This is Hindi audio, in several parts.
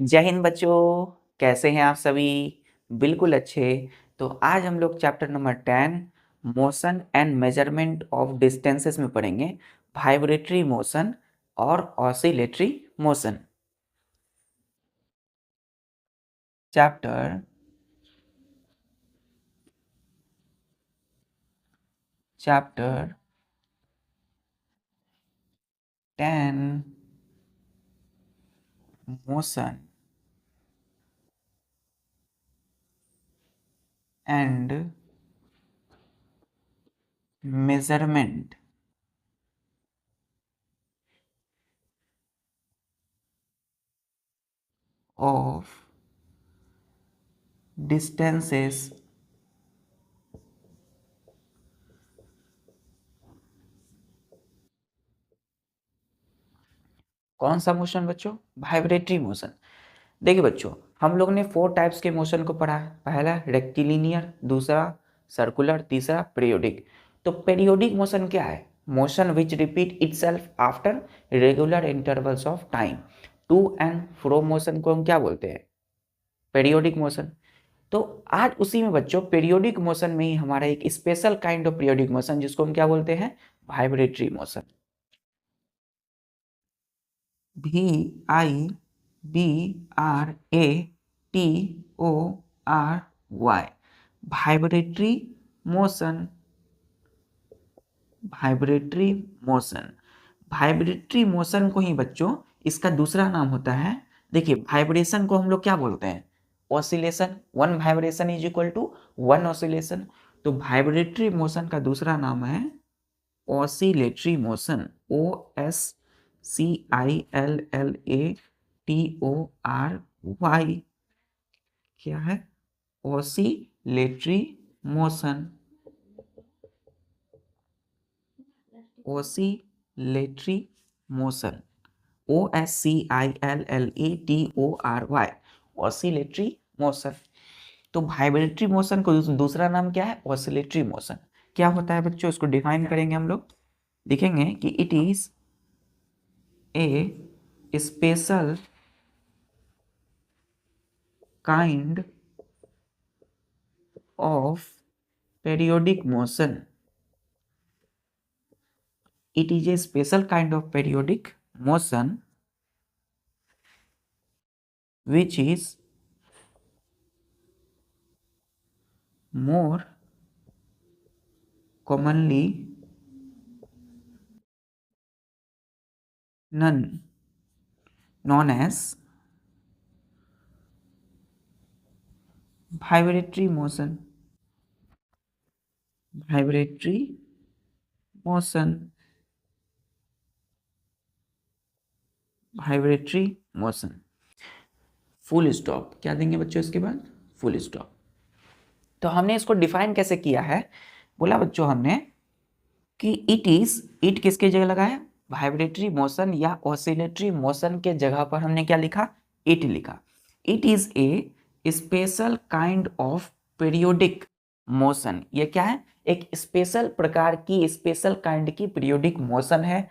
जय हिंद बच्चों, कैसे हैं आप सभी? बिल्कुल अच्छे। तो आज हम लोग chapter number 10 motion and measurement of distances में पढ़ेंगे वाइब्रेटरी मोशन और oscillatory motion. Chapter chapter 10 motion and measurement of distances कौन सा मोशन बच्चों? Vibratory motion. देखिए बच्चों, हम लोग ने 4 टाइप्स के मोशन को पढ़ा है। पहला रेक्टिलिनियर, दूसरा सर्कुलर, तीसरा पीरियोडिक। तो पीरियोडिक मोशन क्या है? Motion which repeat itself after regular intervals of time. To and fro motion को हम क्या बोलते हैं? Periodic motion. तो आज उसी में बच्चों पीरियोडिक मोशन में ही हमारा एक special kind of periodic motion जिसको हम क्या बोलते हैं? Vibratory motion. VIBRATORY vibratory motion. Vibratory motion vibratory motion को ही बच्चों इसका दूसरा नाम होता है। देखिए, वाइब्रेशन को हम लोग क्या बोलते हैं? Oscillation. One vibration is equal to one oscillation. तो वाइब्रेटरी मोशन का दूसरा नाम है ऑसिलेटरी मोशन। OSCILLATORY। क्या है? Oscillatory motion. Oscillatory motion. OSCILLATORY oscillatory motion. तो वाइब्रेटरी मोशन को दूसरा नाम क्या है? Oscillatory motion. क्या होता है बच्चों? इसको डिफाइन करेंगे हम लोग। देखेंगे कि it is a special kind of periodic motion. It is a special kind of periodic motion which is more commonly known as vibratory motion. Vibratory motion. Vibratory motion. Full stop. क्या देंगे बच्चों इसके बाद? Full stop. तो हमने इसको डिफाइन कैसे किया है? बोला बच्चों हमने कि इट किसके जगह लगा है? वाइब्रेटरी मोशन या ऑसिलेटरी मोशन के जगह पर हमने क्या लिखा? इट लिखा। It is a special kind of periodic motion. ये क्या है? एक स्पेशल प्रकार की, स्पेशल काइंड की पीरियोडिक मोशन है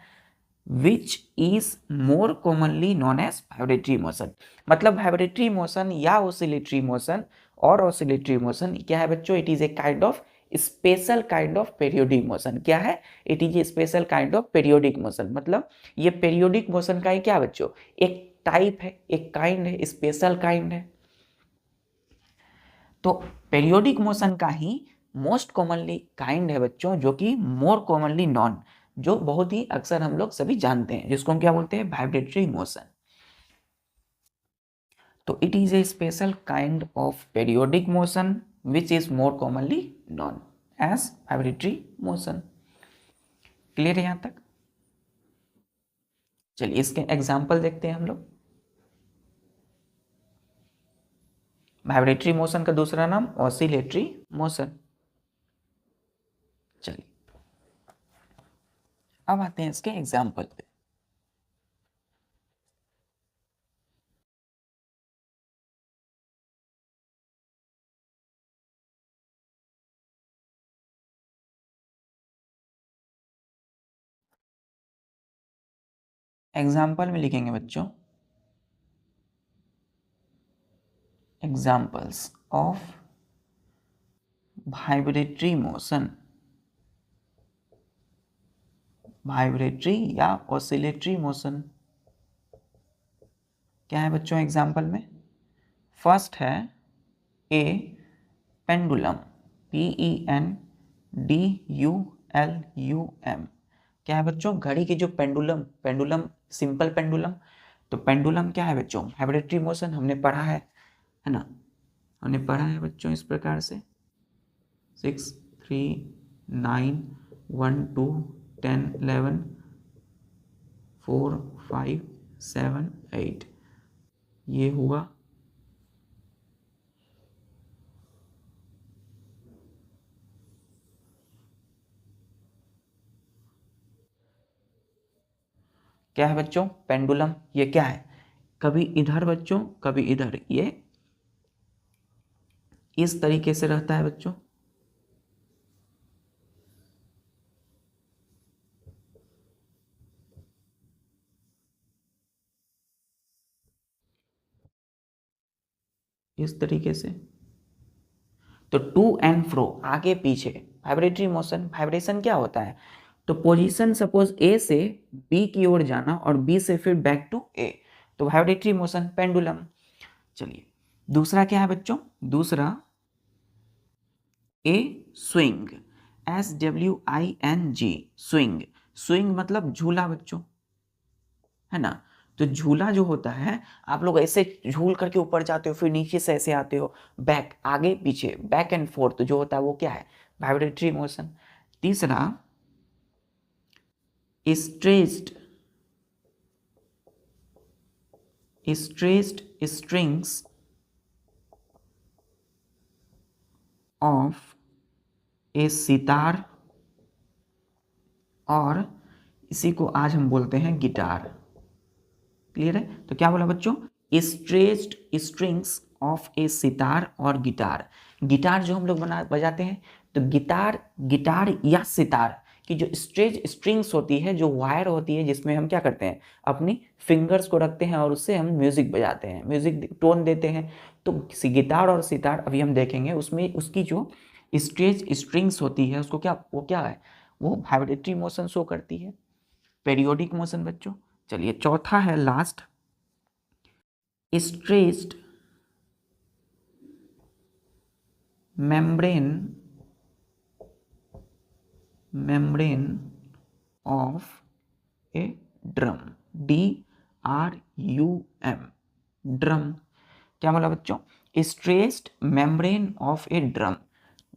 which is more commonly known as vibratory motion. मतलब वाइब्रेटरी मोशन या ऑसिलेटरी मोशन और ऑसिलेटरी मोशन क्या है बच्चों? It is a kind of special kind of periodic motion. क्या है? It is a special kind of periodic motion. मतलब ये पीरियोडिक मोशन का ही क्या बच्चों? एक टाइप है, एक काइंड है, स्पेशल काइंड है। तो पीरियोडिक मोशन का ही मोस्ट कॉमनली काइंड है बच्चों, जो कि मोर कॉमनली नॉन, जो बहुत ही अक्सर हम लोग सभी जानते हैं, जिसको हम क्या बोलते हैं? Vibratory motion. तो it is a special kind of periodic motion which is more commonly known as vibratory motion. Clear है यहां तक? चलिए इसके एग्जाम्पल देखते हैं हम लोग। वाइब्रेटरी मोशन का दूसरा नाम ऑसिलेटरी मोशन। चलिए अब आते हैं इसके एग्जाम्पल पे। एग्जाम्पल में लिखेंगे बच्चों examples of vibratory motion, vibratory या ऑसिलेटरी मोशन। क्या है बच्चों एग्जाम्पल में? फर्स्ट है ए पेंडुलम, PENDULUM। क्या है बच्चों? घड़ी की जो पेंडुलम, पेंडुलम सिंपल पेंडुलम, तो पेंडुलम क्या है बच्चों? वाइब्रेटरी मोशन हमने पढ़ा है ना? हमने पढ़ा है बच्चों इस प्रकार से 6 3 9 1 2 10 11 4 5 7 8, ये हुआ। क्या है बच्चों? पेंडुलम। ये क्या है? कभी इधर बच्चों, कभी इधर, ये इस तरीके से रहता है बच्चों। इस तरीके से। तो टू एंड फ्रो, आगे पीछे, वाइब्रेटरी मोशन। वाइब्रेशन क्या होता है? तो पोजीशन सपोज ए से बी की ओर जाना और बी से फिर बैक टू ए, तो वाइब्रेटरी मोशन पेंडुलम। चलिए दूसरा क्या है बच्चों? दूसरा ए स्विंग, SWING, स्विंग। स्विंग मतलब झूला बच्चों, है ना? तो झूला जो होता है, आप लोग ऐसे झूल करके ऊपर जाते हो, फिर नीचे से ऐसे आते हो, बैक, आगे पीछे, बैक एंड फोर्थ जो होता है वो क्या है? Vibratory motion. तीसरा stretched, stretched strings of a sitar, और इसी को आज हम बोलते हैं गिटार। क्लियर है? तो क्या बोला बच्चों? Stretched strings of a sitar और गिटार। गिटार जो हम लोग बजाते हैं, तो गिटार, गिटार या सितार की जो स्ट्रेच स्ट्रिंग्स होती है, जो वायर होती है, जिसमें हम क्या करते हैं? अपनी फिंगर्स को रखते हैं और उससे हम म्यूजिक बजाते हैं, म्यूजिक टोन देते हैं। तो गिटार और सितार अभी हम देखेंगे, उसमें उसकी जो स्ट्रेच स्ट्रिंग्स होती है उसको क्या, वो क्या है? वो वाइब्रेटरी मोशन शो करती है, पेरियोडिक मोशन बच्चों। चलिए चौथा है last, stretched membrane, membrane of a drum, DRUM, drum. क्या बोला बच्चों? Stretched membrane of a drum.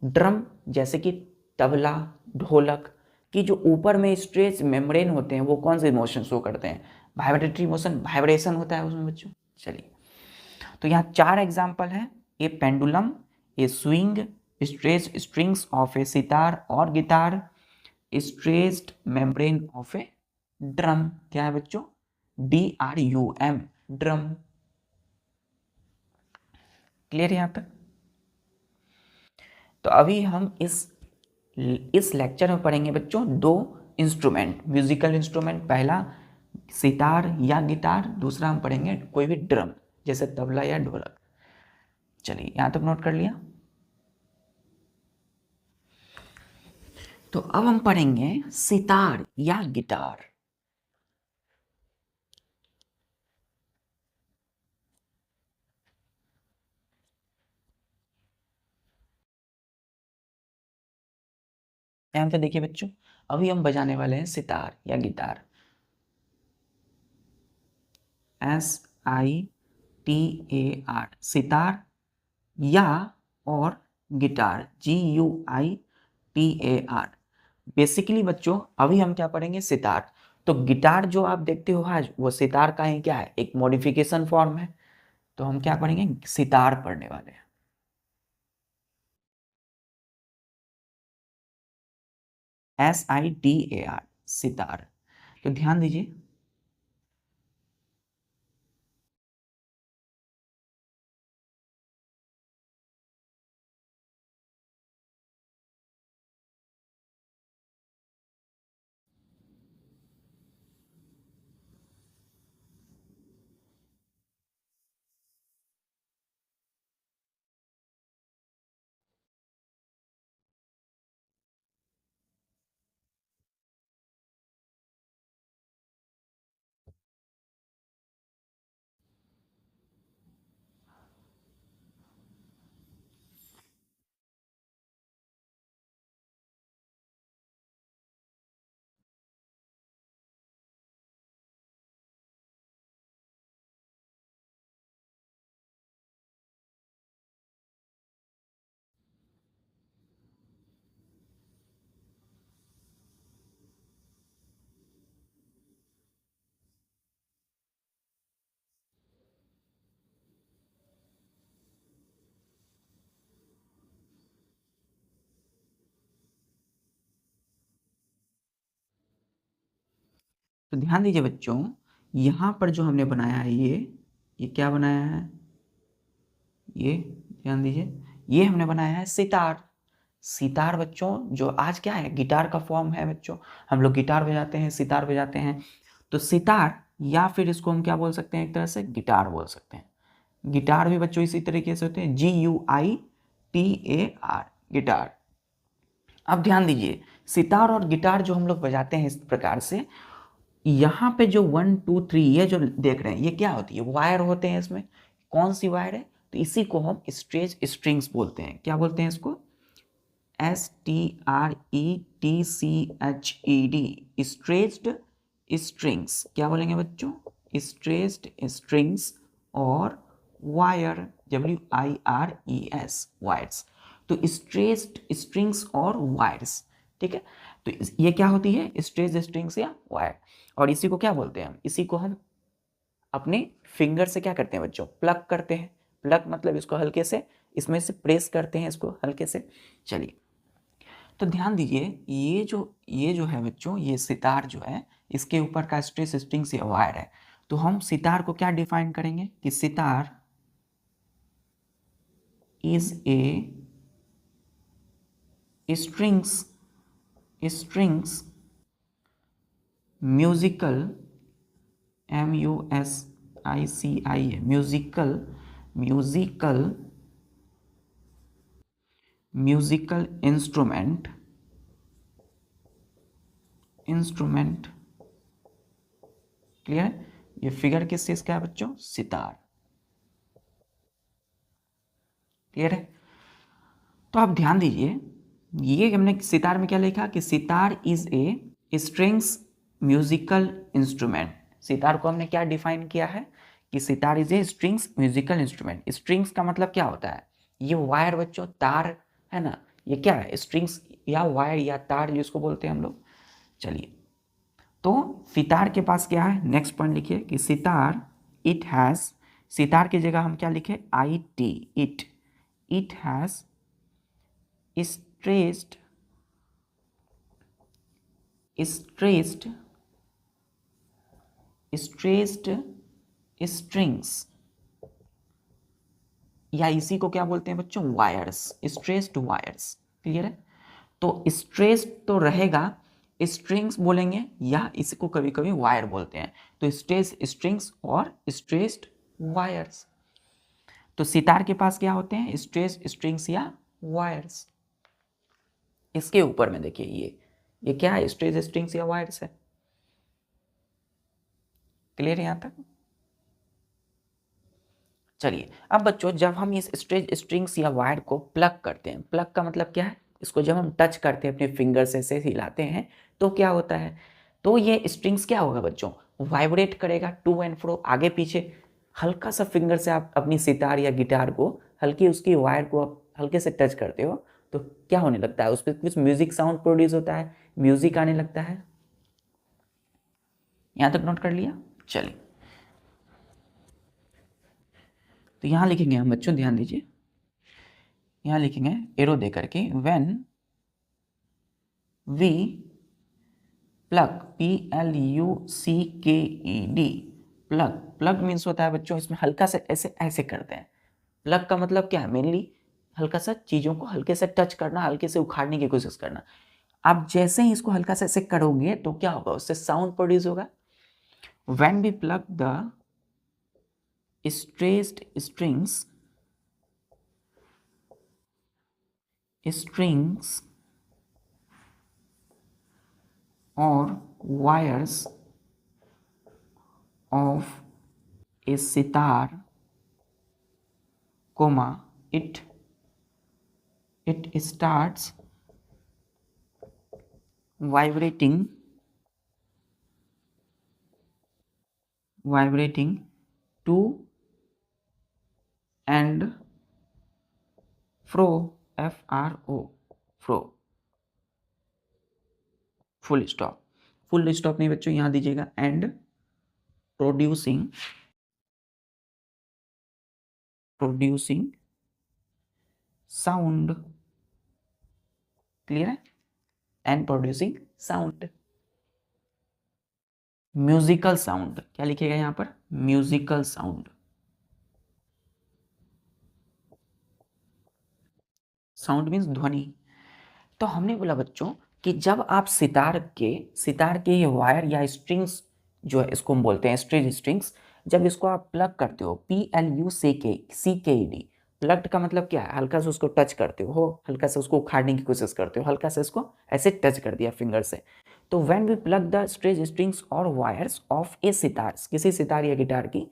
Drum जैसे कि तबला, ढोलक की जो ऊपर में स्ट्रेच मेम्ब्रेन होते हैं, वो कौन से मोशन शो करते हैं? वाइब्रेटरी मोशन, वाइब्रेशन होता है उसमें बच्चों। चलिए तो यहाँ 4 एग्जाम्पल है, a pendulum, a swing, stretched strings of a sitar और guitar, stretched membrane of a drum. क्या है बच्चों? DRUM, drum. क्लियर है यहाँ तक? तो अभी हम इस लेक्चर में पढ़ेंगे बच्चों 2 इंस्ट्रूमेंट, म्यूजिकल इंस्ट्रूमेंट। पहला सितार या गिटार, दूसरा हम पढ़ेंगे कोई भी ड्रम जैसे तबला या ढोलक। चलिए यहाँ तक नोट कर लिया। तो अब हम पढ़ेंगे सितार या गिटार। यहाँ पे देखिए बच्चों, अभी हम बजाने वाले हैं सितार या गिटार, SITAR, सितार या और गिटार, GUITAR। बेसिकली बच्चों अभी हम क्या पढ़ेंगे? सितार। तो गिटार जो आप देखते हो आज, वो सितार का ही क्या है? एक मॉडिफिकेशन फॉर्म है। तो हम क्या पढ़ेंगे? सितार पढ़ने वाले हैं, SITAR, सितार। तो ध्यान दीजिए, तो ध्यान दीजिए बच्चों, यहाँ पर जो हमने बनाया है ये क्या बनाया है, ये ध्यान दीजिए, ये हमने बनाया है सितार। सितार बच्चों जो आज क्या है, गिटार का फॉर्म है बच्चों, हम लोग गिटार बजाते हैं, सितार बजाते हैं। तो सितार, या फिर इसको हम क्या बोल सकते हैं, एक तरह से गिटार बोल सकते हैं। गिटार भी बच्चों इसी तरीके से होते हैं, GUITAR, गिटार। अब ध्यान दीजिए, सितार और गिटार जो हम लोग बजाते हैं इस प्रकार से, यहाँ पे जो 1 2 3 ये जो देख रहे हैं, ये क्या होती है, वायर होते हैं इसमें। कौन सी वायर है, तो इसी को हम स्ट्रेच स्ट्रिंग्स बोलते हैं। क्या बोलते हैं इसको, STRETCHED, स्ट्रेच्ड स्ट्रिंग्स। क्या बोलेंगे बच्चों, स्ट्रेच्ड स्ट्रिंग्स, और वायर, WIRES, वायर्स। तो स्ट्रेच्ड स्ट्रिंग्स और वायर्स, ठीक है। तो ये क्या होती है, स्ट्रेच्ड स्ट्रिंग्स या वायर। और इसी को क्या बोलते हैं हम, इसी को हम अपने फिंगर से क्या करते हैं बच्चों, प्लग करते हैं। प्लग मतलब इसको हल्के से इसमें से प्रेस करते हैं इसको हल्के से। चलिए, तो ध्यान दीजिए, ये जो है बच्चों, ये सितार जो है, इसके ऊपर का स्ट्रेस स्ट्रिंग्स या वायर है। तो हम सितार को क्या डिफाइन करेंगे कि sitar is a strings musical, MUSICI, musical instrument. Clear है, ये फिगर किस चीज का है बच्चों, सितार। क्लियर है। तो आप ध्यान दीजिए, ये हमने सितार में क्या लिखा कि sitar is a strings musical instrument. Sitar को हमने क्या डिफाइन किया है कि sitar is a strings musical instrument. Strings का मतलब क्या होता है, ये वायर बच्चों, तार है ना, ये क्या है, स्ट्रिंग्स या वायर या तार जिसको बोलते हैं हम लोग। चलिए, तो सितार के पास क्या है, नेक्स्ट पॉइंट लिखिए कि सितार इट हैज, सितार की जगह हम क्या लिखे, IT, it has stressed strings, या इसी को क्या बोलते हैं बच्चों, वायर्स, स्ट्रेस्ड वायर्स। क्लियर है। तो स्ट्रेस्ड तो रहेगा, स्ट्रिंग्स बोलेंगे, या इसको कभी कभी वायर बोलते हैं। तो स्ट्रेस्ड स्ट्रिंग्स और स्ट्रेस्ड वायर्स। तो सितार के पास क्या होते हैं, स्ट्रेस्ड स्ट्रिंग्स या वायर्स। इसके ऊपर में देखिए, ये क्या है, स्ट्रेस्ड स्ट्रिंग्स या वायर्स है। क्लियर है यहां तक। चलिए, अब बच्चों जब हम इस स्ट्रेच स्ट्रिंग्स या वायर को प्लग करते हैं, प्लग का मतलब क्या है, इसको जब हम टच करते हैं अपने फिंगर से हिलाते हैं, तो क्या होता है, तो ये स्ट्रिंग्स क्या होगा बच्चों, वाइब्रेट करेगा टू एंड फ्रो, आगे पीछे। हल्का सा फिंगर से आप अपनी सितार या गिटार को, हल्की उसकी वायर को आप हल्के से टच करते हो, तो क्या होने लगता है, उस पर कुछ म्यूजिक साउंड प्रोड्यूस होता है, म्यूजिक आने लगता है। यहां तक नोट कर लिया। चलिए, तो यहां लिखेंगे हम बच्चों, ध्यान दीजिए, यहां लिखेंगे एरो दे करके, when we plug, PLUCKED, plug. Plug means होता है बच्चों, इसमें हल्का से ऐसे ऐसे करते हैं। प्लग का मतलब क्या है, मेनली हल्का सा चीजों को हल्के से टच करना, हल्के से उखाड़ने की कोशिश करना। आप जैसे ही इसको हल्का से ऐसे करोगे तो क्या होगा, उससे साउंड प्रोड्यूस होगा। When we plug the stressed strings or wires of a sitar, comma, it starts vibrating to and fro, FRO, fro, full stop. Full stop नहीं बच्चों, यहां दीजिएगा, एंड प्रोड्यूसिंग साउंड। क्लियर है, and producing sound. Musical sound, क्या लिखेगा यहाँ पर, म्यूजिकल साउंड। साउंड मीन्स ध्वनि। तो हमने बोला बच्चों कि जब आप सितार के ये वायर या स्ट्रिंग्स जो है, इसको हम बोलते हैं स्ट्रेज स्ट्रिंग्स, जब इसको आप प्लग करते हो, PLUCK, प्लग्ड का मतलब क्या है, हल्का से उसको टच करते हो, हल्का से उसको उखाड़ने की कोशिश करते हो, हल्का से इसको ऐसे टच कर दिया फिंगर से। तो when we plug the stretched strings और वायर्स ऑफ ए सितार, किसी सितार या गिटार की,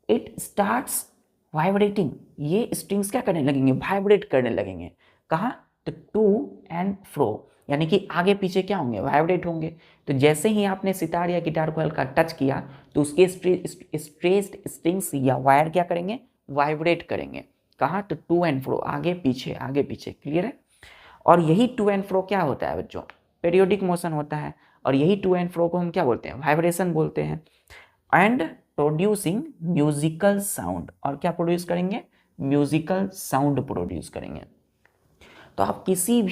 इट स्टार्ट्स वाइब्रेटिंग, ये स्ट्रिंग्स क्या करने लगेंगे, वाइब्रेट करने लगेंगे। कहाँ, तो टू एंड फ्रो, यानी कि आगे पीछे क्या होंगे, वाइब्रेट होंगे। तो जैसे ही आपने सितार या गिटार को हल्का टच किया तो उसके स्ट्रेस्ड स्ट्रिंग्स या वायर क्या करेंगे, वाइब्रेट करेंगे। कहाँ, तो टू एंड फ्रो, आगे पीछे आगे पीछे। क्लियर है। और यही टू एंड फ्रो क्या होता है बच्चों, पीरियोडिक मोशन होता है। और यही टू एंड फ्रो को हम क्या बोलते हैं, वाइब्रेशन बोलते हैं। एंड प्रोड्यूसिंग म्यूजिकल साउंड, और क्या प्रोड्यूस करेंगे, म्यूजिकल साउंड प्रोड्यूस करेंगे। तो आप किसी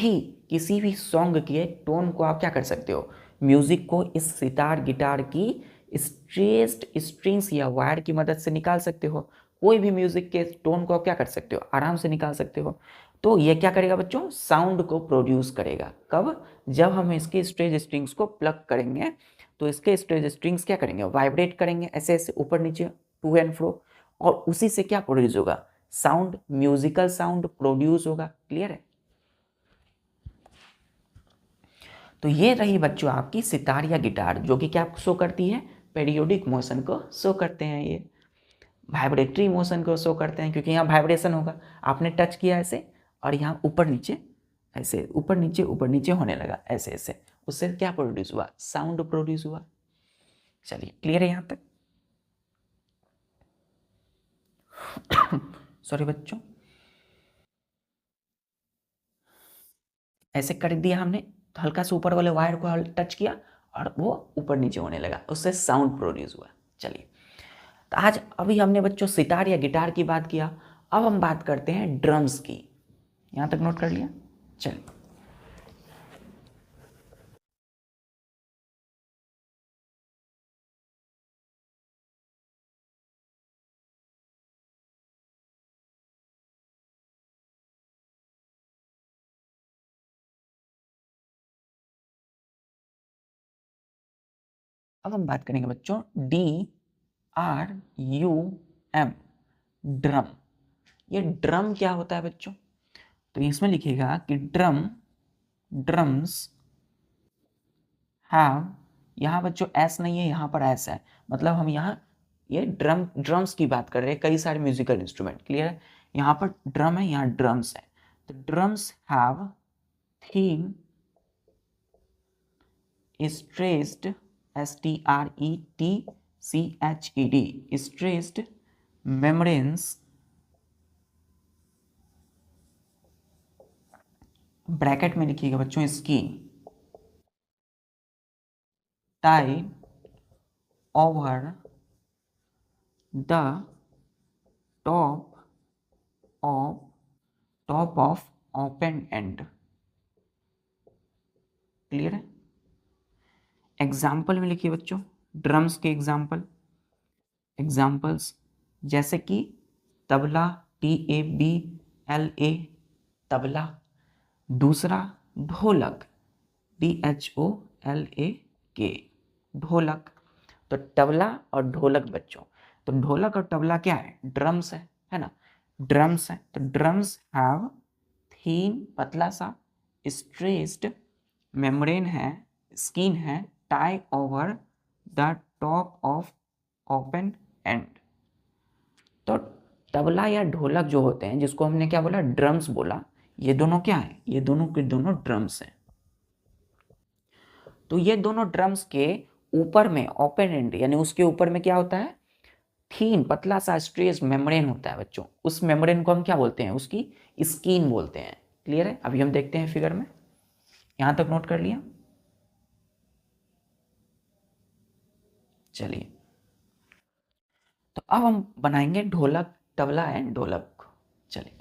भी सॉन्ग के टोन को आप क्या कर सकते हो, म्यूजिक को इस सितार गिटार की स्ट्रेस्ड स्ट्रिंग्स या वायर की मदद से निकाल सकते हो। कोई भी म्यूजिक के टोन को आप क्या कर सकते हो, आराम से निकाल सकते हो। तो ये क्या करेगा बच्चों, साउंड को प्रोड्यूस करेगा। कब, जब हम इसके स्ट्रेज स्ट्रिंग्स को प्लग करेंगे तो इसके स्ट्रेज स्ट्रिंग्स क्या करेंगे, वाइब्रेट करेंगे ऐसे ऐसे ऊपर नीचे, टू एंड फ्रो, और उसी से क्या प्रोड्यूस होगा, साउंड, म्यूजिकल साउंड प्रोड्यूस होगा। क्लियर है। तो ये रही बच्चों आपकी सितार या गिटार, जो कि क्या शो करती है, पेरियोडिक मोशन को शो करते हैं। ये वाइब्रेटरी मोशन को शो करते हैं, क्योंकि यहाँ वाइब्रेशन होगा, आपने टच किया ऐसे और यहाँ ऊपर नीचे ऐसे, ऊपर नीचे होने लगा ऐसे ऐसे, उससे क्या प्रोड्यूस हुआ, साउंड प्रोड्यूस हुआ। चलिए क्लियर है यहाँ तक। सॉरी बच्चों, ऐसे कर दिया हमने, तो हल्का से ऊपर वाले वायर को टच किया और वो ऊपर नीचे होने लगा, उससे साउंड प्रोड्यूस हुआ। चलिए, तो आज अभी हमने बच्चों सितार या गिटार की बात किया, अब हम बात करते हैं ड्रम्स की। यहाँ तक नोट कर लिया। चलिए, अब हम बात करेंगे बच्चों DRUM, ड्रम। ये ड्रम क्या होता है बच्चों, तो इसमें लिखेगा कि ड्रम्स हैव, यहाँ बच्चों एस नहीं है, यहाँ पर एस है, मतलब हम यहाँ ये ड्रम्स की बात कर रहे हैं, कई सारे म्यूजिकल इंस्ट्रूमेंट। क्लियर है। यहाँ पर ड्रम है, यहाँ ड्रम्स है। तो drums have thin stressed, STRETCHED, stressed membranes, bracket में लिखिएगा बच्चों skin, tied over the top of open end. Clear है। एग्जाम्पल में लिखिए बच्चों, ड्रम्स के एग्जाम्पल्स, जैसे कि तबला, TABLA, तबला। दूसरा ढोलक, DHOLAK, ढोलक। तो तबला और ढोलक बच्चों, तो ढोलक और तबला क्या है, ड्रम्स है ना, ड्रम्स है। तो ड्रम्स हैव थीन, पतला सा, स्ट्रेस्ड मेम्ब्रेन है, स्किन है, tie over the top of open and. तो तबला या ढोलक जो होते हैं, जिसको हमने क्या बोला, ड्रम्स बोला, ये दोनों क्या है, ये दोनों के दोनों ड्रम्स हैं। तो ये दोनों ड्रम्स के ऊपर में ओपन एंड, यानी उसके ऊपर में क्या होता है, थीन, पतला सा स्ट्रेस मेम्ब्रेन होता है बच्चों। उस मेम्ब्रेन को हम क्या बोलते हैं, उसकी स्किन बोलते हैं। क्लियर है। अभी हम देखते हैं फिगर में, यहां तक नोट कर लिया। चलिए, तो अब हम बनाएंगे ढोलक, तबला एंड ढोलक। चलिए,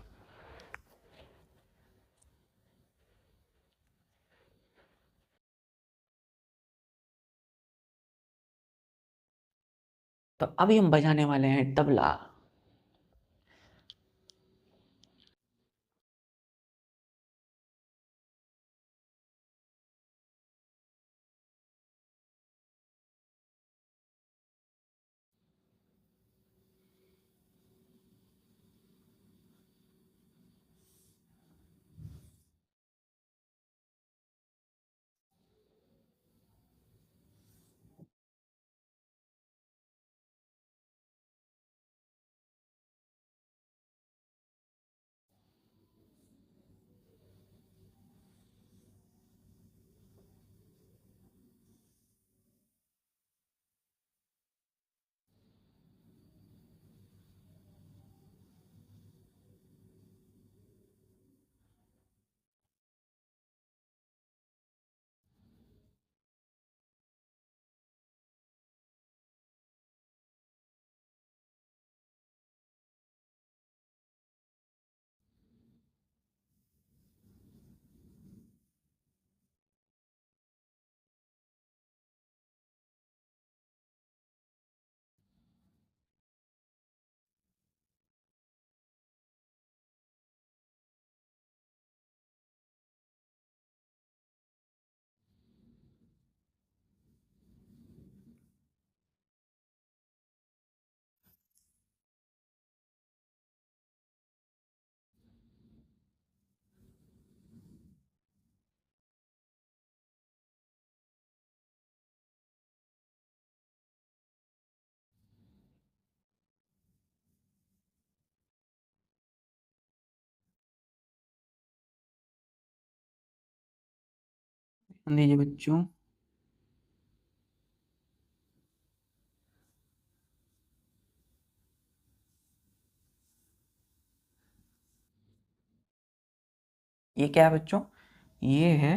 तो अभी हम बजाने वाले हैं तबला। ध्यान दीजिए बच्चों, ये क्या है बच्चों? ये है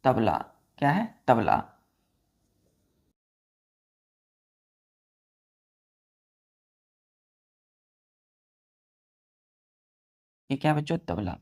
तबला। क्या है? तबला। ये क्या है बच्चों? तबला।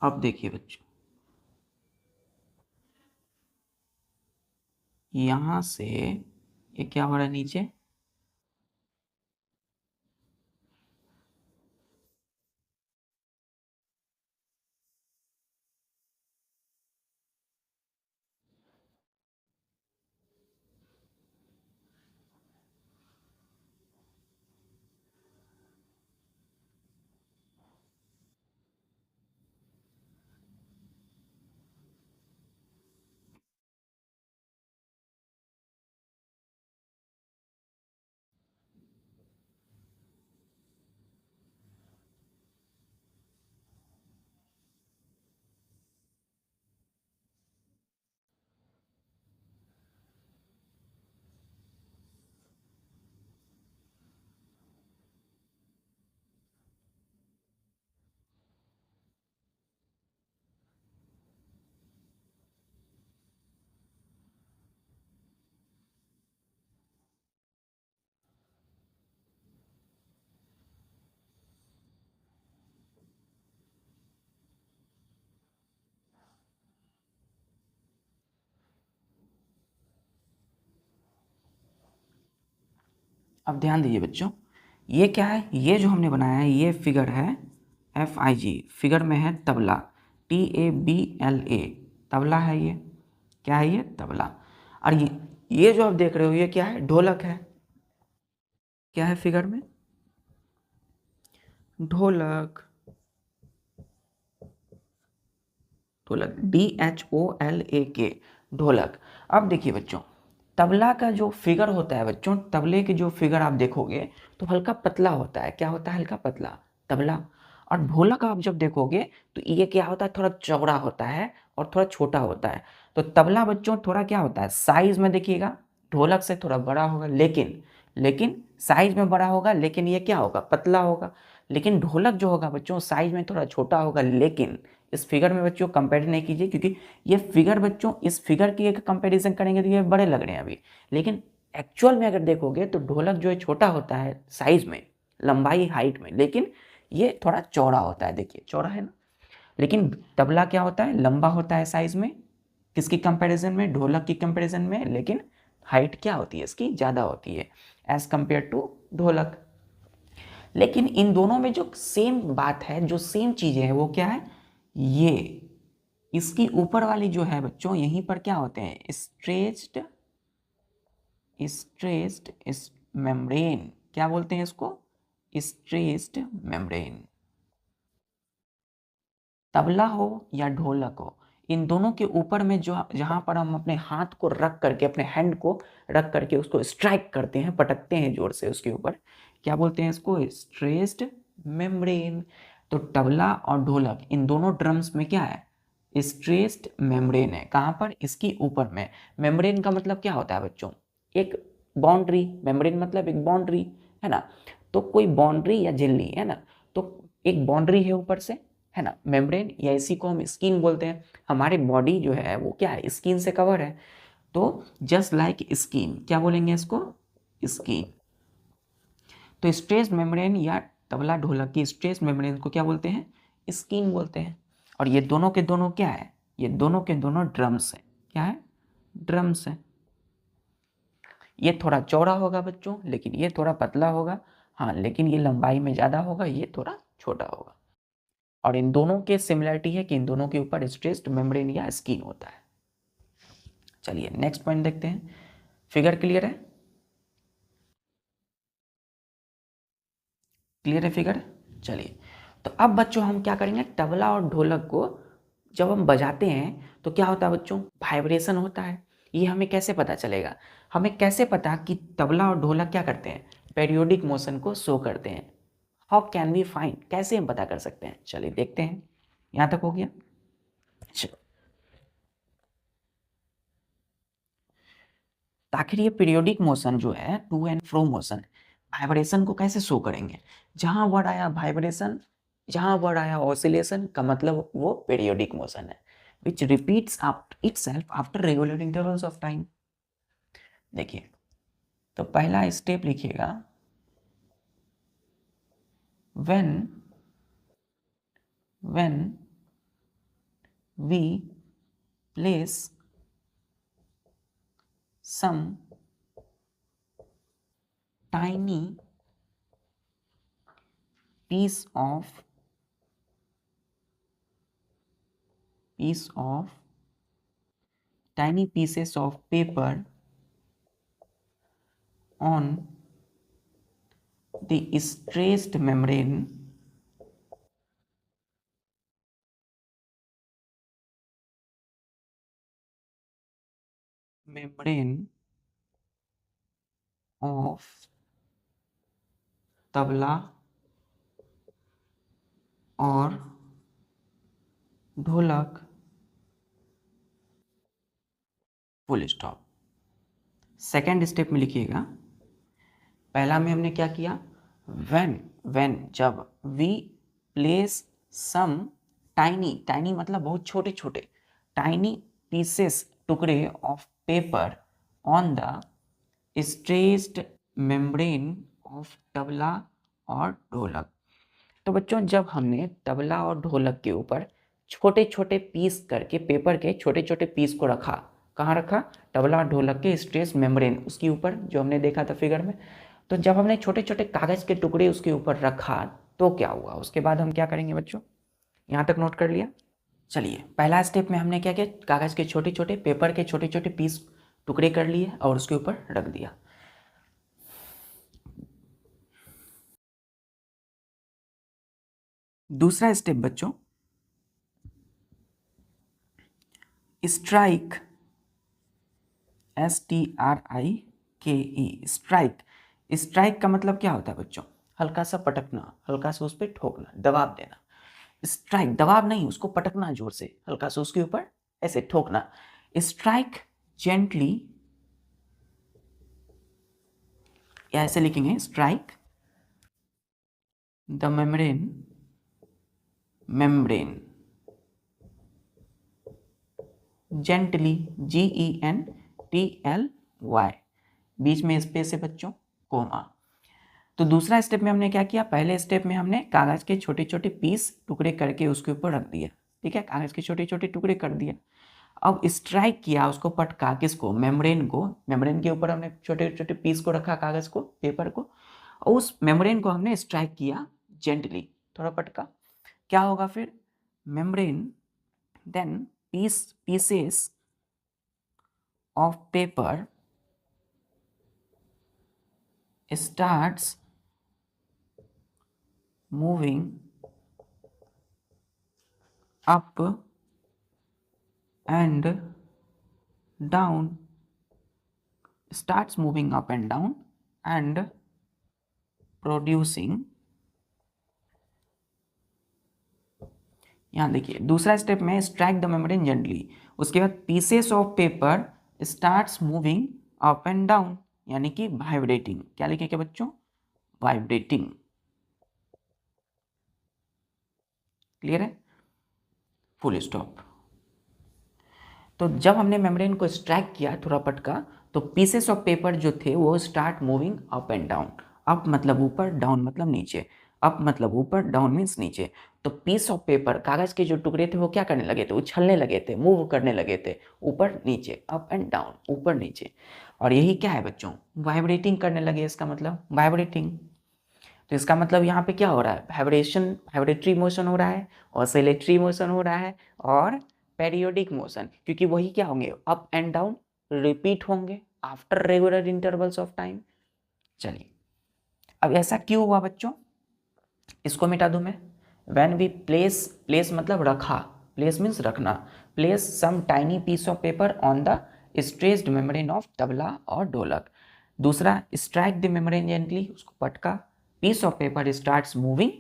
अब देखिए बच्चों, यहां से ये क्या हो रहा है नीचे? अब ध्यान दीजिए बच्चों, ये क्या है? ये जो हमने बनाया है ये फिगर है FIG। फिगर में है तबला, TABLA। तबला है ये। क्या है ये? तबला। और ये जो आप देख रहे हो ये क्या है? ढोलक है। क्या है फिगर में? ढोलक। ढोलक, DHOLAK, ढोलक। अब देखिए बच्चों, तबला का जो फिगर होता है बच्चों, तबले के जो फिगर आप देखोगे तो हल्का पतला होता है। क्या होता है? हल्का पतला तबला। और ढोलक आप जब देखोगे तो ये क्या होता है? थोड़ा चौड़ा होता है और थोड़ा छोटा होता है। तो तबला बच्चों थोड़ा क्या होता है? साइज में देखिएगा ढोलक से थोड़ा बड़ा होगा, लेकिन साइज में बड़ा होगा, लेकिन ये क्या होगा? पतला होगा। लेकिन ढोलक जो होगा बच्चों साइज में थोड़ा छोटा होगा, लेकिन इस फिगर में बच्चों कंपेयर नहीं कीजिए, क्योंकि ये फिगर बच्चों, इस फिगर की एक कंपैरिजन करेंगे तो ये बड़े लग रहे हैं अभी, लेकिन एक्चुअल में अगर देखोगे तो ढोलक जो है छोटा होता है साइज में, लंबाई हाइट में, लेकिन ये थोड़ा चौड़ा होता है। देखिए चौड़ा है ना। लेकिन तबला क्या होता है? लंबा होता है साइज में, किसकी कंपैरिजन में? ढोलक की कंपैरिजन में, लेकिन हाइट क्या होती है इसकी? ज़्यादा होती है एज कंपेयर टू ढोलक। लेकिन इन दोनों में जो सेम बात है, जो सेम चीज़ें हैं, वो क्या है? ये इसकी ऊपर वाली जो है बच्चों, यहीं पर क्या होते हैं? स्ट्रेस्ड इस मेम्ब्रेन, क्या बोलते हैं इसको? Stressed membrane. तबला हो या ढोलक हो, इन दोनों के ऊपर में जो, जहां पर हम अपने हाथ को रख करके, अपने हैंड को रख करके उसको स्ट्राइक करते हैं, पटकते हैं जोर से उसके ऊपर, क्या बोलते हैं इसको? Stressed membrane. तो तबला और ढोलक इन दोनों ड्रम्स में क्या है? स्ट्रेस्ड मेम्ब्रेन है। कहाँ पर? इसकी ऊपर में। मेम्ब्रेन का मतलब क्या होता है बच्चों? एक बाउंड्री। मेम्ब्रेन मतलब एक बाउंड्री है ना। तो कोई बाउंड्री या झिल्ली है ना, तो एक बाउंड्री है ऊपर से, है ना, मेम्ब्रेन, या इसी को हम स्किन बोलते हैं। हमारी बॉडी जो है वो क्या है? स्किन से कवर है। तो जस्ट लाइक स्किन, क्या बोलेंगे इसको? स्किन। तो स्ट्रेस मेम्ब्रेन या तबला ढोलक की स्ट्रेस मेम्ब्रेन को क्या बोलते हैं? स्किन बोलते हैं। और ये दोनों के दोनों क्या है? ये दोनों के दोनों ड्रम्स हैं। क्या है? ड्रम्स हैं। ये थोड़ा चौड़ा होगा बच्चों, लेकिन ये थोड़ा पतला होगा। हाँ, लेकिन ये लंबाई में ज़्यादा होगा, ये थोड़ा छोटा होगा। और इन दोनों के सिमिलरिटी है कि इन दोनों के ऊपर स्ट्रेस्ड मेम्ब्रेन या स्किन होता है। चलिए नेक्स्ट पॉइंट देखते हैं। फिगर क्लियर है? क्लियर है फिगर? चलिए, तो अब बच्चों हम क्या करेंगे? तबला और ढोलक को जब हम बजाते हैं तो क्या होता है बच्चों? वाइब्रेशन होता है। ये हमें कैसे पता चलेगा? हमें कैसे पता कि तबला और ढोलक क्या करते हैं? पेरियोडिक मोशन को शो करते हैं। How can we find? कैसे हम पता कर सकते हैं? चलिए देखते हैं। यहाँ तक हो गया। चलो, तो आखिर ये पीरियोडिक मोशन जो है, to and fro motion, vibration को कैसे शो करेंगे? जहां वर्ड आया वाइब्रेशन, जहां वर्ड आया ऑसिलेशन, का मतलब वो पीरियोडिक मोशन है, which repeats itself after regular intervals of time. देखिए, तो पहला स्टेप लिखिएगा, when when we place some tiny piece of piece of tiny pieces of paper on the stressed membrane of tabla और ढोलक, फुल स्टॉप। सेकेंड स्टेप में लिखिएगा, पहला में हमने क्या किया? व्हेन जब, we place some tiny, tiny मतलब बहुत छोटे छोटे, टाइनी पीसेस, टुकड़े of paper on the stressed membrane of tabla और ढोलक। तो बच्चों जब हमने तबला और ढोलक के ऊपर छोटे छोटे पीस करके, पेपर के छोटे छोटे पीस को रखा, कहाँ रखा? तबला और ढोलक के स्ट्रेस मेम्ब्रेन, उसके ऊपर जो हमने देखा था फिगर में। तो जब हमने छोटे छोटे कागज़ के टुकड़े उसके ऊपर रखा तो क्या हुआ? उसके बाद हम क्या करेंगे बच्चों? यहाँ तक नोट कर लिया? चलिए, पहला स्टेप में हमने क्या किया? कागज़ के छोटे छोटे, पेपर के छोटे छोटे पीस टुकड़े कर लिए और उसके ऊपर रख दिया। दूसरा स्टेप बच्चों, स्ट्राइक, STRIKE, स्ट्राइक। स्ट्राइक का मतलब क्या होता है बच्चों? हल्का सा पटकना, हल्का सा उस पर ठोकना, दबाव देना। स्ट्राइक दबाव नहीं, उसको पटकना जोर से, हल्का सा उसके ऊपर ऐसे ठोकना। स्ट्राइक जेंटली, या ऐसे लिखेंगे strike the membrane gently, GENTLY, बीच में स्पेस है बच्चों, कोमा। तो दूसरा स्टेप में हमने क्या किया? पहले स्टेप में हमने कागज के छोटे छोटे पीस टुकड़े करके उसके ऊपर रख दिया, ठीक है, कागज के छोटे छोटे टुकड़े कर दिया। अब स्ट्राइक किया, उसको पटका, किसको? मेम्ब्रेन को। मेम्ब्रेन के ऊपर हमने छोटे छोटे पीस को रखा, कागज को, पेपर को, और उस मेम्ब्रेन को हमने स्ट्राइक किया जेंटली, थोड़ा पटका। क्या होगा फिर? Membrane, then pieces of paper starts moving up and down, starts moving up and down and producing, यहाँ देखिए दूसरा स्टेप में स्ट्राइक द मेम्ब्रेन जेंटली, उसके बाद pieces of paper starts moving up and down, यानी कि वाइब्रेटिंग। क्या लिखेंगे बच्चों? वाइब्रेटिंग। क्लियर है? Full stop. तो जब हमने मेम्ब्रेन को स्ट्राइक किया, थोड़ा पटका, तो पीसेस ऑफ पेपर जो थे वो start moving up and down. Up मतलब ऊपर, डाउन मतलब नीचे। अप मतलब ऊपर, डाउन मीन्स नीचे। तो पीस ऑफ पेपर, कागज के जो टुकड़े थे वो क्या करने लगे थे? उछलने लगे थे, मूव करने लगे थे, ऊपर नीचे, अप एंड डाउन, ऊपर नीचे। और यही क्या है बच्चों? वाइब्रेटिंग करने लगे, इसका मतलब वाइब्रेटिंग। तो इसका मतलब यहाँ पे क्या हो रहा है? वाइब्रेशन, वाइब्रेटरी मोशन हो रहा है, ऑसिलेटरी मोशन हो रहा है, और पेरियोडिक मोशन, क्योंकि वही क्या होंगे? अप एंड डाउन रिपीट होंगे after regular intervals of time. चलिए, अब ऐसा क्यों हुआ बच्चों? इसको मिटा दूं मैं। व्हेन वी प्लेस, प्लेस मतलब रखा, प्लेस मीन्स रखना, place some tiny piece of paper on the stretched membrane of tabla और ढोलक। दूसरा, स्ट्राइक द मेम्ब्रेन जेंटली, उसको पटका, piece of paper starts moving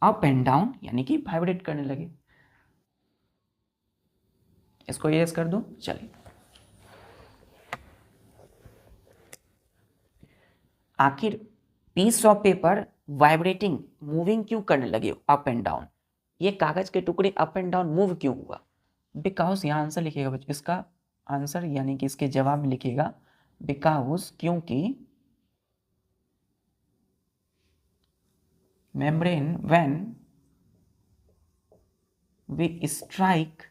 up and down, यानी कि वाइब्रेट करने लगे। इसको यस कर दूं। चलिए, आखिर piece of paper vibrating, moving क्यों करने लगे अप एंड डाउन? ये कागज के टुकड़े अप एंड डाउन मूव क्यों हुआ? बिकॉज, यहाँ आंसर लिखिएगा बच्चों, इसका आंसर यानी कि इसके जवाब में लिखिएगा बिकॉज, क्योंकि membrane when we strike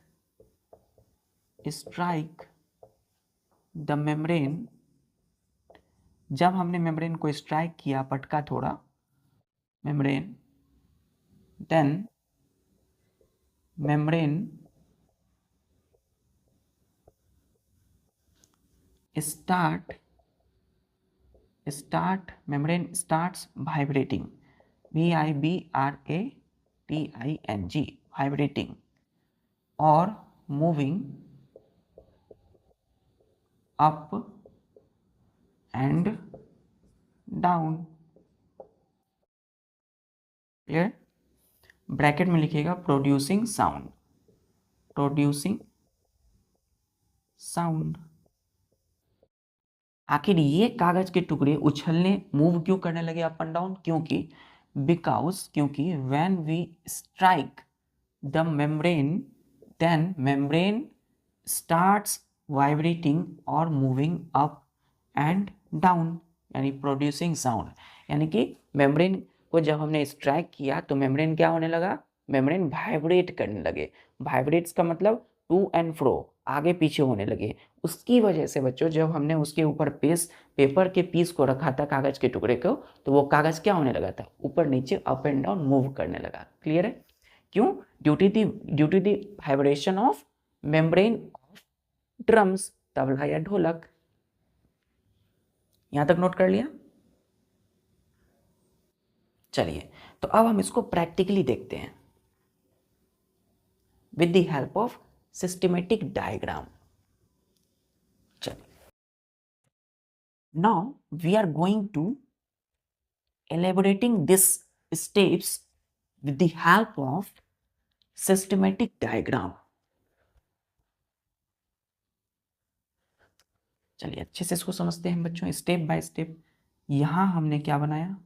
the membrane, जब हमने मेम्ब्रेन को स्ट्राइक किया, पटका थोड़ा membrane, then membrane membrane starts vibrating, VIBRATING, vibrating, or moving up and down। Clear? Bracket में लिखिएगा प्रोड्यूसिंग साउंड, आखिर ये कागज के टुकड़े उछलने, मूव क्यों करने लगे अप एंड डाउन? क्योंकि when we strike the membrane, then membrane starts vibrating और मूविंग अप एंड डाउन, यानी प्रोड्यूसिंग साउंड। यानी कि मेम्ब्रेन को जब हमने स्ट्राइक किया तो मेम्ब्रेन क्या होने लगा? मेम्ब्रेन वाइब्रेट करने लगे। वाइब्रेट्स का मतलब टू एंड फ्रो, आगे पीछे होने लगे। उसकी वजह से बच्चों, जब हमने उसके ऊपर पेपर के पीस को रखा था, कागज के टुकड़े को, तो वो कागज क्या होने लगा था? ऊपर नीचे, अप एंड डाउन मूव करने लगा। क्लियर है? क्यों? Due to the vibration of membrane of drums, tabla या ढोलक। यहां तक नोट कर लिया? चलिए, तो अब हम इसको प्रैक्टिकली देखते हैं with the help of systematic diagram. Now we are going to elaborating this steps with the help of systematic diagram. चलिए अच्छे से इसको समझते हैं बच्चों, स्टेप बाय स्टेप। यहां हमने क्या बनाया,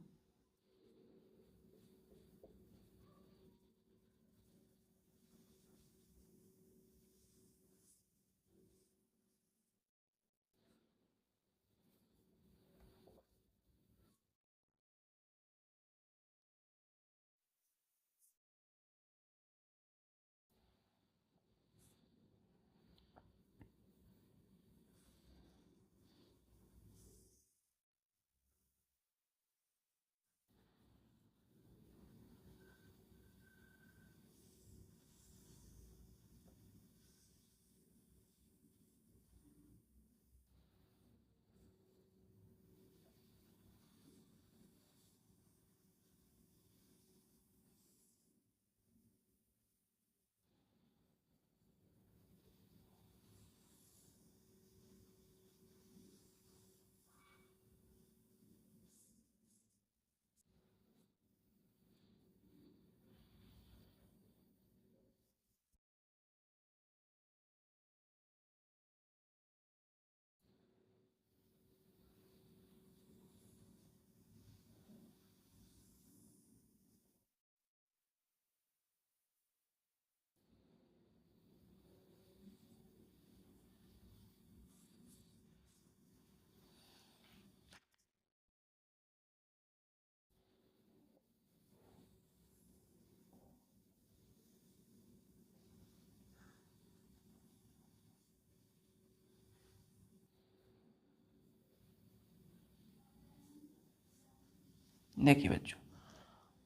देखिए बच्चों,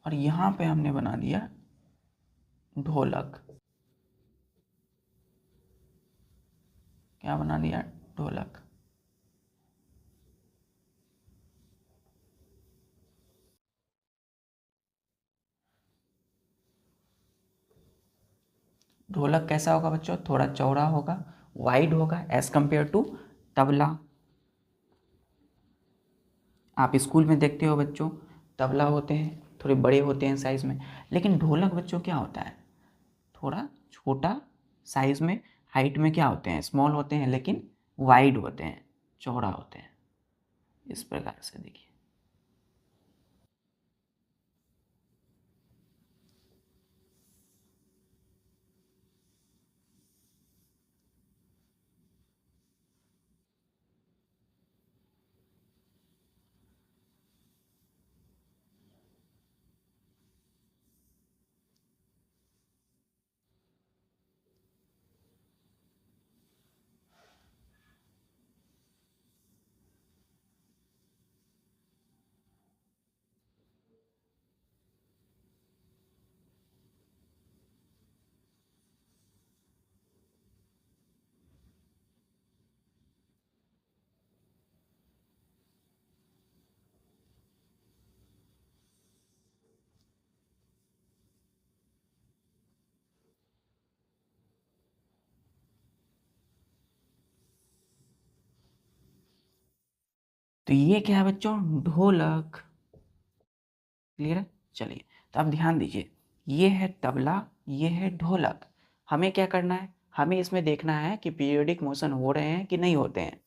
और यहां पे हमने बना दिया ढोलक। क्या बना दिया, ढोलक। ढोलक कैसा होगा बच्चों, थोड़ा चौड़ा होगा, वाइड होगा एज कंपेयर टू तबला। आप स्कूल में देखते हो बच्चों, तबला होते हैं थोड़े बड़े होते हैं साइज में, लेकिन ढोलक बच्चों क्या होता है, थोड़ा छोटा साइज में, हाइट में क्या होते हैं, स्मॉल होते हैं, लेकिन वाइड होते हैं, चौड़ा होते हैं। इस प्रकार से देखिए। तो ये क्या है बच्चों, ढोलक। क्लियर है। चलिए, तो आप ध्यान दीजिए, ये है तबला, ये है ढोलक। हमें क्या करना है, हमें इसमें देखना है कि पीरियोडिक मोशन हो रहे हैं कि नहीं होते हैं।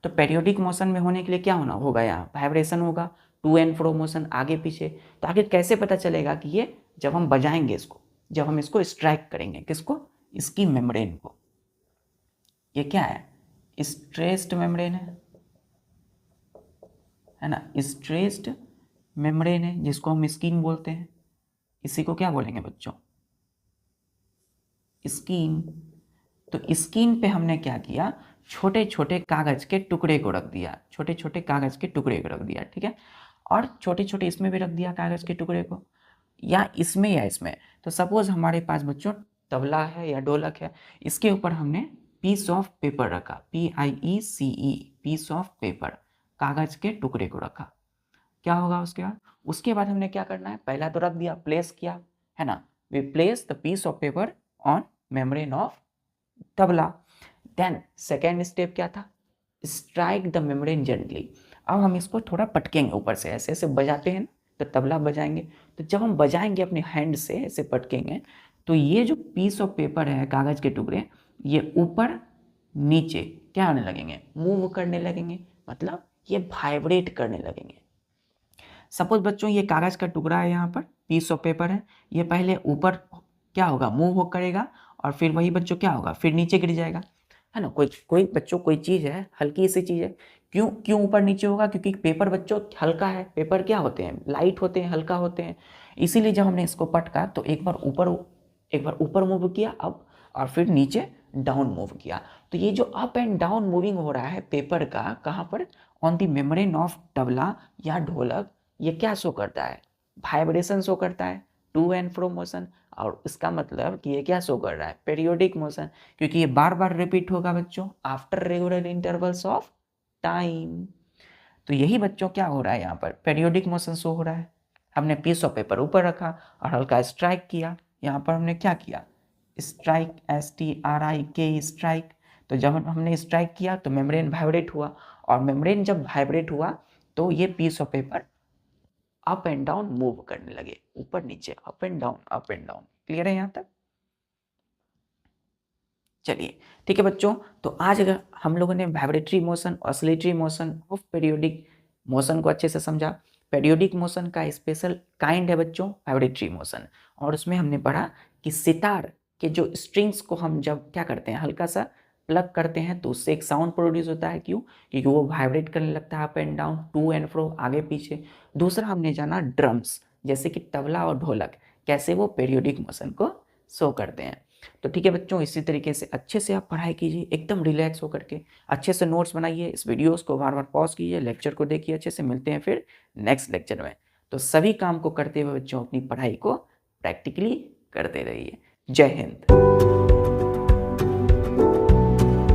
तो पीरियोडिक मोशन में होने के लिए क्या होना होगा, यहाँ वाइब्रेशन होगा, टू एंड फ्रो मोशन, आगे पीछे। तो आगे कैसे पता चलेगा कि ये, जब हम बजाएंगे इसको, जब हम इसको स्ट्राइक करेंगे, किसको, इसकी मेम्ब्रेन को। ये क्या है, स्ट्रेस्ड मेम्ब्रेन है ना, स्ट्रेस्ड मेम्ब्रेन है, जिसको हम स्किन बोलते हैं। इसी को क्या बोलेंगे बच्चों, स्किन। तो स्किन पे हमने क्या किया, छोटे छोटे कागज के टुकड़े को रख दिया, छोटे छोटे कागज के टुकड़े को रख दिया, ठीक है। और छोटे छोटे इसमें भी रख दिया कागज के टुकड़े को, या इसमें या इसमें। तो सपोज हमारे पास बच्चों तबला है या ढोलक है, इसके ऊपर हमने पीस ऑफ पेपर रखा, PIECE, पीस ऑफ पेपर, कागज के टुकड़े को रखा। क्या होगा उसके बाद हमने क्या करना है, पहला तो रख दिया, प्लेस किया, है ना, we place the piece of paper on membrane of tabla. Then second step क्या था, स्ट्राइक द मेम्ब्रेन जेंटली। अब हम इसको थोड़ा पटकेंगे ऊपर से, ऐसे ऐसे बजाते हैं ना, तो तबला बजाएंगे, तो जब हम बजाएंगे अपने हैंड से ऐसे पटकेंगे, तो ये जो पीस ऑफ पेपर है, कागज के टुकड़े, ये ऊपर नीचे क्या होने लगेंगे, मूव करने लगेंगे, मतलब ये वाइब्रेट करने लगेंगे। सपोज बच्चों ये कागज का टुकड़ा है, यहाँ पर पीस ऑफ पेपर है, ये पहले ऊपर क्या होगा, मूव करेगा, और फिर वही बच्चों क्या होगा, फिर नीचे गिर जाएगा, है ना। कोई बच्चों कोई चीज़ है, हल्की सी चीज़ है, क्यों ऊपर नीचे होगा, क्योंकि पेपर बच्चों हल्का है, पेपर क्या होते हैं, लाइट होते हैं, हल्का होते हैं, इसीलिए जब हमने इसको पटका तो एक बार ऊपर मूव किया अब, और फिर नीचे डाउन मूव किया। तो ये जो अप एंड डाउन मूविंग हो रहा है पेपर का, कहाँ पर, on the membrane of tabla या ढोलक, ये क्या शो करता है, वाइब्रेशन शो करता है, टू एंड फ्रो मोशन। और इसका मतलब कि ये क्या शो कर रहा है, पेरियोडिक मोशन, क्योंकि ये बार बार रिपीट होगा बच्चों after regular intervals of time. तो यही बच्चों क्या हो रहा है, यहाँ पर पेरियोडिक मोशन शो हो रहा है। हमने पीस ऑफ पेपर ऊपर रखा और हल्का स्ट्राइक किया, यहाँ पर हमने क्या किया, स्ट्राइक, STRIK स्ट्राइक। तो जब हमने स्ट्राइक किया तो मेम्ब्रेन वाइब्रेट हुआ, और मेम्ब्रेन जब वाइब्रेट हुआ तो ये piece of paper up and down move करने लगे, ऊपर नीचे, up and down, up and down. Clear है यहाँ तक? चलिए ठीक है बच्चों, तो आज अगर हम लोगों ने vibratory motion, oscillatory motion of periodic motion को अच्छे से समझा। पेरियोडिक मोशन का स्पेशल काइंड है बच्चों वाइब्रेटरी मोशन, और उसमें हमने पढ़ा कि सितार के जो स्ट्रिंग्स को हम जब क्या करते हैं, हल्का सा प्लग करते हैं तो उससे एक साउंड प्रोड्यूस होता है। क्यों? क्योंकि वो वाइब्रेट करने लगता है up and down, to and fro, आगे पीछे। दूसरा हमने जाना ड्रम्स, जैसे कि तबला और ढोलक, कैसे वो पेरियोडिक मोशन को शो करते हैं। तो ठीक है बच्चों, इसी तरीके से अच्छे से आप पढ़ाई कीजिए, एकदम रिलैक्स होकर के, अच्छे से नोट्स बनाइए, इस वीडियोस को बार बार पॉज कीजिए, लेक्चर को देखिए अच्छे से। मिलते हैं फिर नेक्स्ट लेक्चर में। तो सभी काम को करते हुए बच्चों अपनी पढ़ाई को प्रैक्टिकली करते रहिए। जय हिंद।